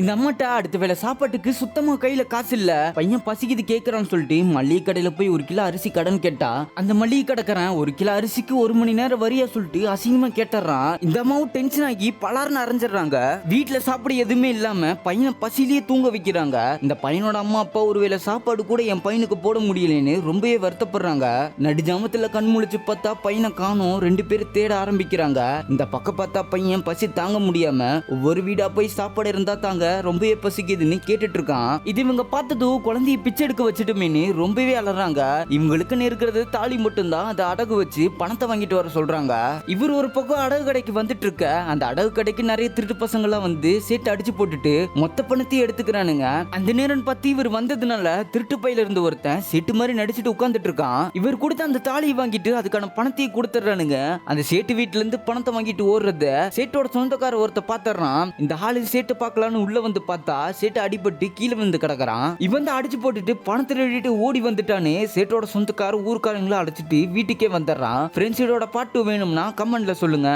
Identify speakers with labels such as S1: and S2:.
S1: இந்த அம்மாட்ட அடுத்த வேளை சாப்பாட்டுக்கு சுத்தமா கையில காசு இல்ல. பையன் பசிக்குது கேக்குறான்னு சொல்லிட்டு மளிகை கடையில போய் 1 கிலோ அரிசி கடன் கேட்டா அந்த மளிகை கடைக்காரன் 1 கிலோ அரிசிக்கு 1 மணி நேரம் வரியா சொல்லிட்டு அசிங்கமா கேட்டுறான். இந்த அம்மாவும் டென்ஷன் ஆகி பலார்னு அரைஞ்சிடுறாங்க. வீட்டுல சாப்பிட எதுவுமே இல்லாம பையனை பசிலேயே தூங்க வைக்கிறாங்க. இந்த பையனோட அம்மா அப்பா ஒருவேளை சாப்பாடு கூட என் பையனுக்கு போட முடியலன்னு ரொம்பவே வருத்தப்படுறாங்க. நடுஜாமத்துல கண் முழிச்சு பார்த்தா பையனை காணோம். 2 பேரும் தேட ஆரம்பிக்கிறாங்க. இந்த பக்கம் பார்த்தா பையன் பசி தாங்க முடியாம ஒவ்வொரு வீடா போய் சாப்பாடு இருந்தா தாங்க ரொம்பவே பசிக்குதுன்னு கேட்டுட்டு இருக்கான். இது இவங்க பார்த்ததும் குழந்தைய பிச்சை எடுக்க வச்சுட்டுமேனு ரொம்பவே அலறாங்க. இவங்களுக்குன்னு இருக்கிறது தாலி மட்டும்தான். அதை அடகு வச்சு பணத்தை வாங்கிட்டு வர சொல்றாங்க. இவர் ஒரு பக்கம் அடகு கடைக்கு வந்துட்டு இருக்க அந்த அடகு கடைக்கு நிறைய திருட்டு பசங்க எல்லாம் வந்து சேட்டு அடிச்சு போட்டுட்டு மொத்த பணத்தையும் எடுத்துக்கிறானுங்க. அந்த நேரம் பார்த்து இவர் வந்ததுனால திருட்டு பையில இருந்து ஒருத்தன் சேட்டு மாதிரி நடிச்சுட்டு உட்கார்ந்துட்டு இருக்கான். இவர் கொடுத்த அந்த தாலியை வாங்கிட்டு அதுக்கான பணத்தையும் கொடுத்துறானுங்க. அந்த சேட்டு வீட்டுல இருந்து பணத்தை வாங்கிட்டு ஓடுறத சேட்டோட சொந்தக்கார ஒருத்த பாத்துறான். இந்த ஆளு சேட்டு பார்க்கலான்னு உள்ள வந்து பார்த்தா சேட்டு அடிபட்டு கீழே வந்து கிடக்குறான். இவன் அடிச்சு போட்டுட்டு பணத்தை எழுதிட்டு ஓடி வந்துட்டானே. சேட்டோட சொந்தக்கார ஊர்க்காரங்களை அடைச்சிட்டு வீட்டுக்கே வந்துடுறான். ஃப்ரெண்ட்ஸோட பாட்டு வேணும்னா கமெண்ட்ல சொல்லுங்க.